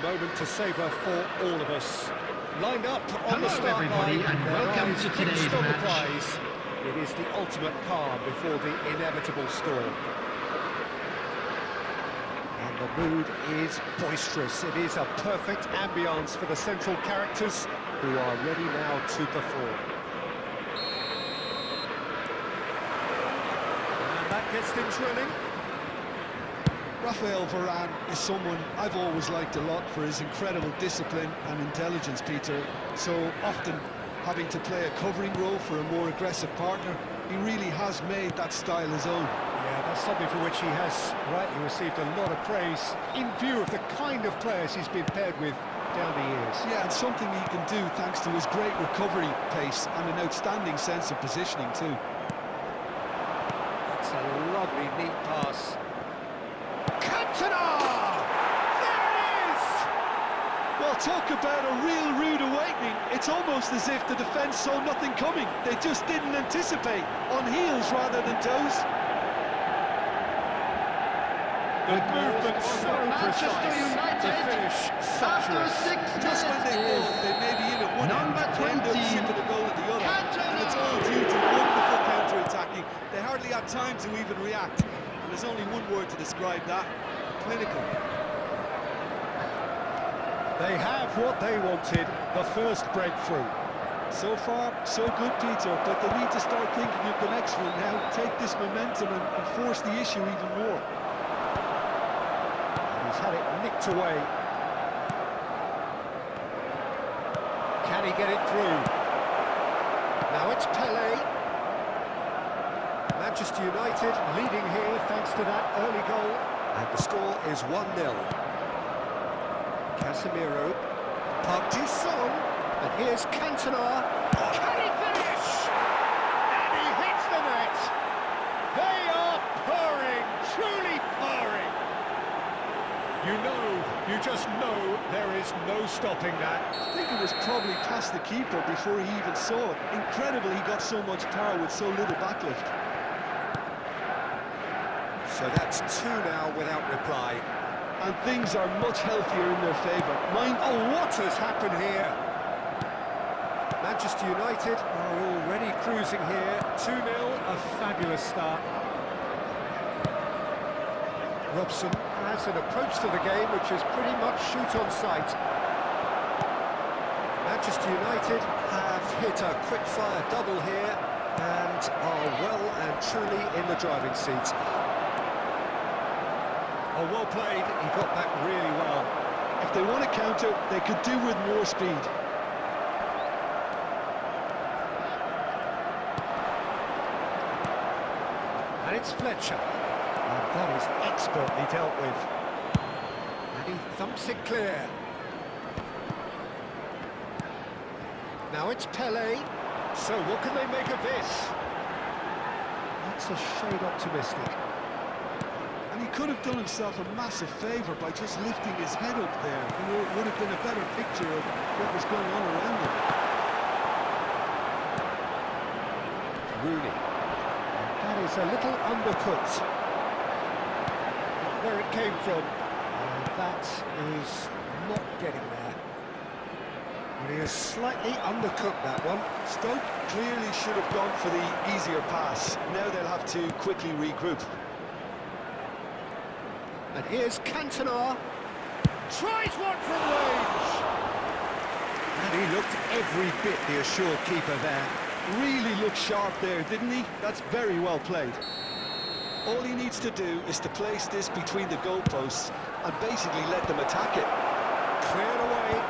moment to savour for all of us. Lined up on Hello, the start everybody, line, and their welcome eyes to fixed today's on the match. prize. It is the ultimate calm before the inevitable storm. And the mood is boisterous. It is a perfect ambience for the central characters who are ready now to perform. And that gets things running. Raphael Varane is someone I've always liked a lot for his incredible discipline and intelligence, Peter. So often having to play a covering role for a more aggressive partner, he really has made that style his own. Yeah, that's something for which he has rightly received a lot of praise in view of the kind of players he's been paired with down the years. Yeah, and something he can do thanks to his great recovery pace and an outstanding sense of positioning too. That's a lovely, neat pass. Cantona! There it is! Well, talk about a real rude awakening. It's almost as if the defence saw nothing coming. They just didn't anticipate, on heels rather than toes. The movement so Manchester precise, United, the finish sumptuous. Just when they thought they may be in at one end, number they end up 20, shipping a goal at the other. Cantona! And it's all due to wonderful counter-attacking. They hardly had time to even react. And there's only one word to describe that: clinical. They have what they wanted, the first breakthrough. So far, so good, Peter, but they need to start thinking of the next one now. Take this momentum and force the issue even more. He's had it nicked away. Can he get it through? Now it's Pelé. Manchester United leading here thanks to that early goal. And the score is 1-0. Casemiro. Park Ji-sung. And here's Cantona. Can he finish? And he hits the net. They are purring, truly purring. You just know there is no stopping that. I think it was probably past the keeper before he even saw it. Incredible he got so much power with so little backlift. So that's 2 now without reply. And things are much healthier in their favour. Oh, what has happened here? Manchester United are already cruising here. 2-0, a fabulous start. Robson has an approach to the game which is pretty much shoot on sight. Manchester United have hit a quick-fire double here and are well and truly in the driving seat. Oh, well played. He got back really well. If they want to counter, they could do with more speed. And it's Fletcher. And that is expertly dealt with. And he thumps it clear. Now it's Pelé. So what can they make of this? That's a shade optimistic. And he could have done himself a massive favour by just lifting his head up there. It would have been a better picture of what was going on around him. Rooney. And that is a little undercooked. Not where it came from. And that is not getting there. But he has slightly undercooked that one. Stoke clearly should have gone for the easier pass. Now they'll have to quickly regroup. And here's Cantona. Tries one from range. And he looked every bit the assured keeper there. Really looked sharp there, didn't he? That's very well played. All he needs to do is to place this between the goalposts and basically let them attack it. Cleared away.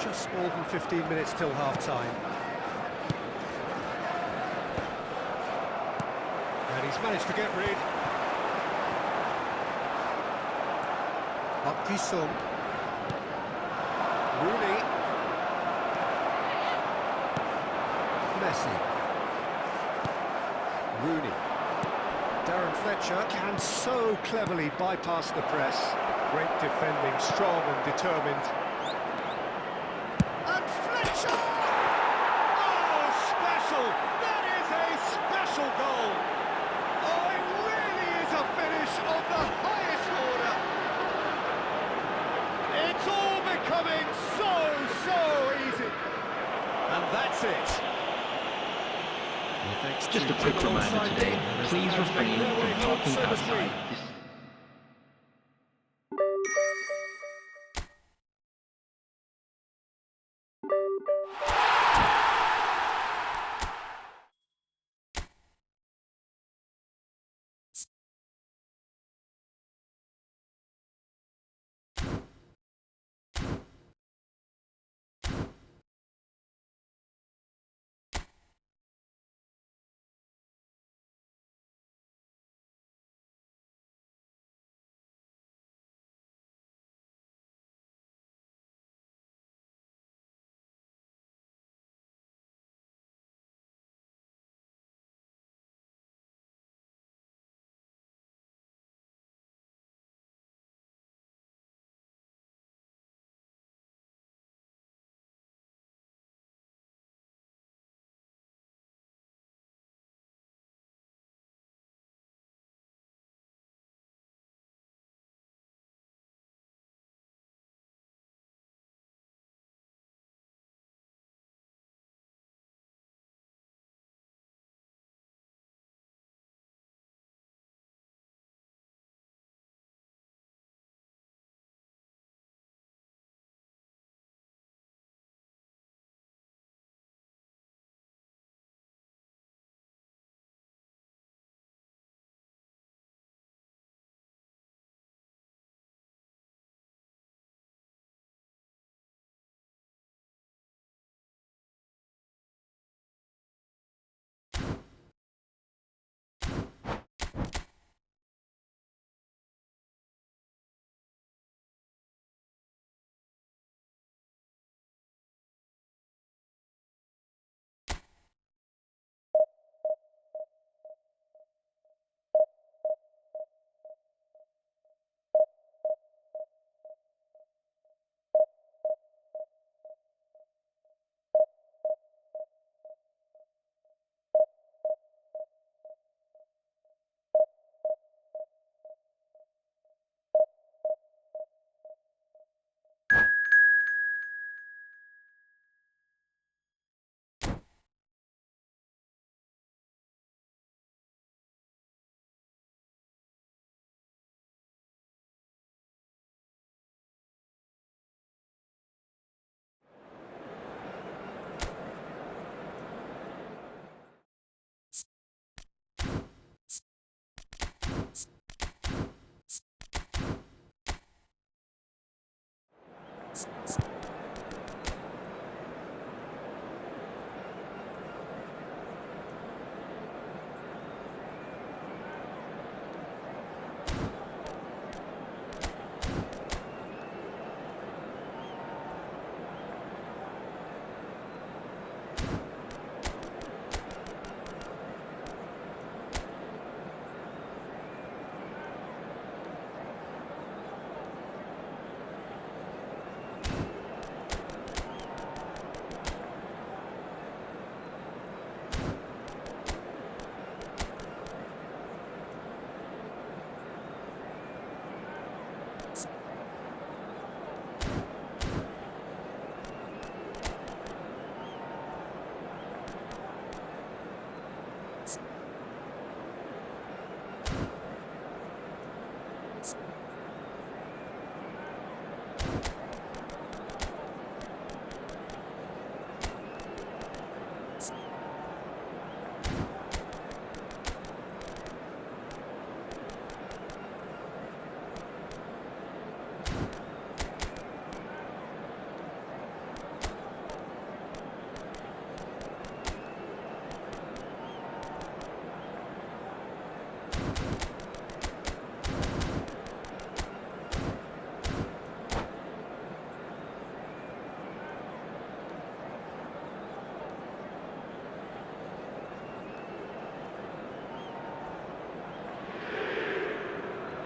Just more than 15 minutes till half-time. And he's managed to get rid. Park Ji-sung. Rooney. Messi. Rooney. Darren Fletcher can so cleverly bypass the press. Great defending, strong and determined. And Fletcher! Oh, special! That is a special goal! Oh, it really is a finish of the highest order! that's it. Well, thanks Just to a quick Jim reminder alongside today, me, and as the please fans make refrain their way from home, talking so must we. outside.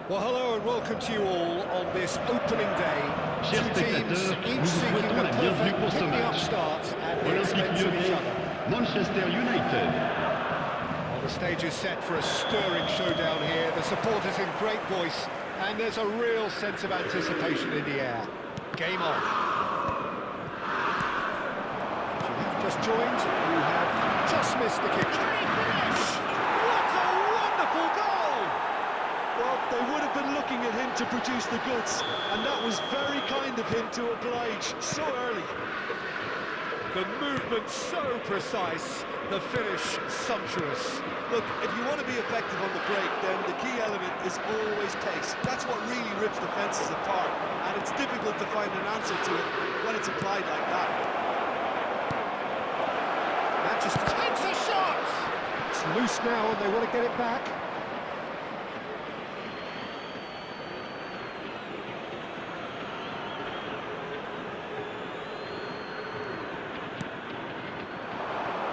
Well, hello and welcome to you all on this opening day. Chers Two teams, spectateurs, each nous vous seeking souhaitons the la bienvenue perfect pour ce pick-me-up match. start at the Olympique expense of each Lyonnais, other. Manchester United. Well, the stage is set for a stirring showdown here. The supporters in great voice, and there's a real sense of anticipation in the air. Game on. If you have just joined, you have just missed the kick. Can he finish? What a wonderful goal! Well, they would have been looking at him to produce the goods, and that was very kind of him to oblige so early. The movement so precise, the finish sumptuous. Look, if you want to be effective on the break, then the key element is always pace. That's what really rips defences apart, and it's difficult to find an answer to it when it's applied like that. Manchester takes a shot! It's loose now and they want to get it back.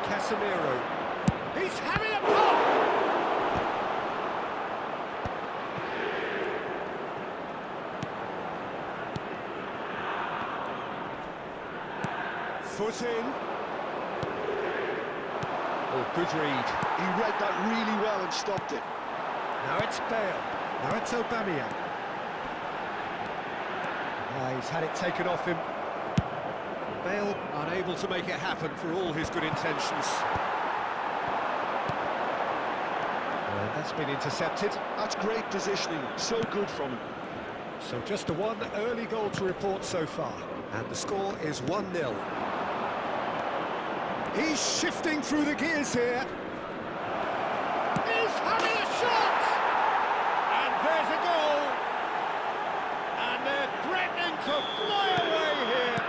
Casemiro. He's having a pop! Foot in. Oh, good read. He read that really well and stopped it. Now it's Bale. Now it's Aubameyang. He's had it taken off him. Bale unable to make it happen for all his good intentions. That's been intercepted. That's great positioning, so good from him. So just the one early goal to report so far, and the score is 1-0. He's shifting through the gears here. He's having a shot! And there's a goal! And they're threatening to fly away here.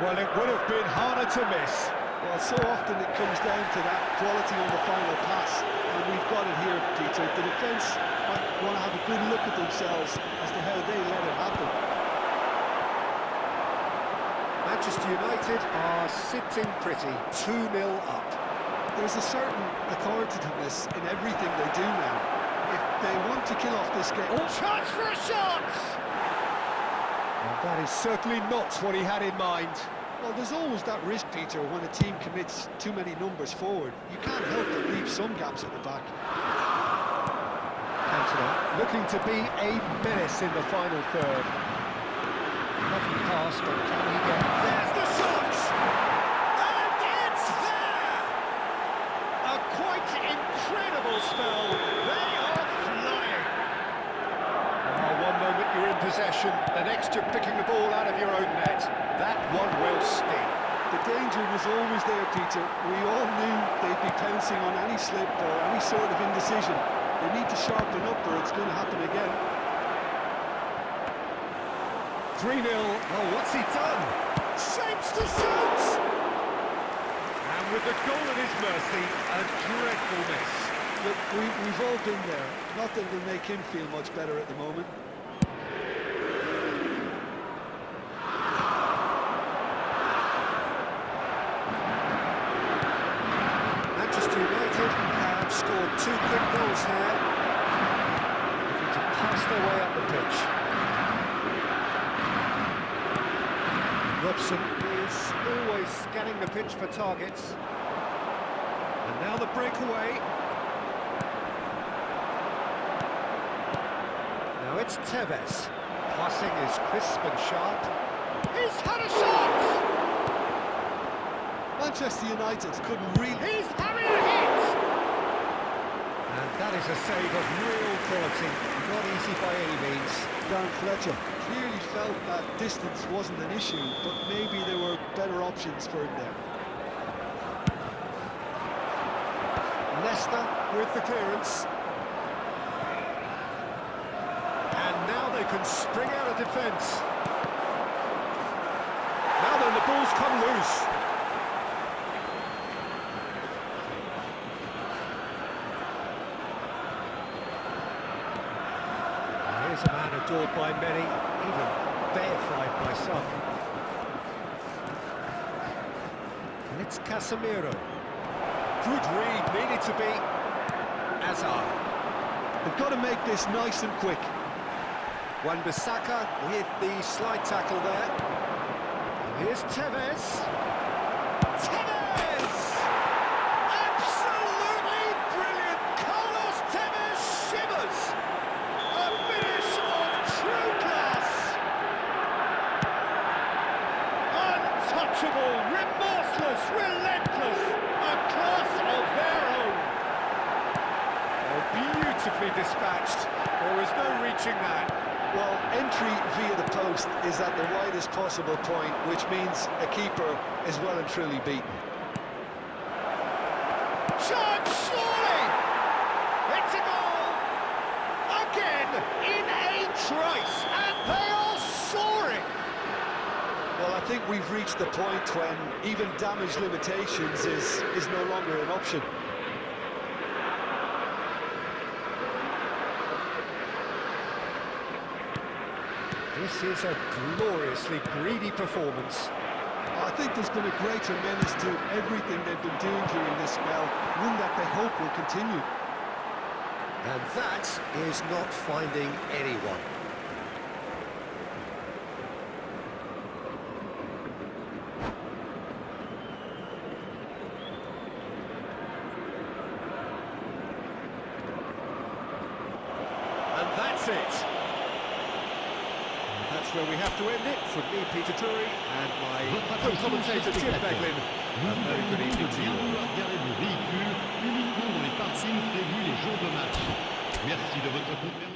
Well, it would have been harder to miss. Well, so often it comes down to that quality on the final pass, and we've got it here, Peter. The defence might want to have a good look at themselves as to how they let it happen. Manchester United are sitting pretty, 2-0 up. There's a certain authoritativeness in everything they do now. If they want to kill off this game... Oh, chance for a shot! Well, that is certainly not what he had in mind. Well, there's always that risk, Peter, when a team commits too many numbers forward. You can't help but leave some gaps at the back. Cantona looking to be a menace in the final third. Lovely pass, but can he get... There's the shot! And it's there! A quite incredible spell. They are flying. One moment you're in possession, the next you're picking the ball out of your own net. That one will sting. The danger was always there, Peter. We all knew they'd be pouncing on any slip or any sort of indecision. They need to sharpen up or it's going to happen again. 3-0. Oh, what's he done? Shapes to shoot! And with the goal at his mercy, a dreadful miss. Look, we've all been there. Not that it'll make him feel much better at the moment. Manchester United have scored 2 quick goals here. Looking to pass their way up the pitch. Robson is always scanning the pitch for targets. And now the breakaway. Now it's Tevez. Passing is crisp and sharp. He's had a shot! Manchester United couldn't really... He's having a hit! And that is a save of real quality. Not easy by any means. Dan Fletcher clearly felt that distance wasn't an issue, but maybe there were better options for him there. Leicester with the clearance. And now they can spring out of defence. Now then, the ball's come loose. Here's a man adored by many, even deified by some. And it's Casemiro. Good read, needed to be. Hazard. They've got to make this nice and quick. Wan-Bissaka with the slide tackle there. And here's Tevez. Tevez! Absolutely brilliant! Carlos Tevez shivers! A finish of true class! untouchable, remorseless, relentless, a class of their own. Oh, beautifully dispatched. There was no reaching that. Well, entry via the post is at the widest possible point, which means a keeper is well and truly beaten. Shot, surely! It's a goal! Again, in a trice, and they are soaring! Well, I think we've reached the point when even damage limitations is no longer an option. This is a gloriously greedy performance. I think there's been a great tremendous to everything they've been doing during this spell, one that they hope will continue. And that is not finding anyone. And that's it. That's where we have to end it. From me, Peter Drury, and my co-commentator, Jim Beglin. A very good evening to you all. Garer vos véhicules uniquement dans les parkings prévus les jours de match. Merci de votre compréhension.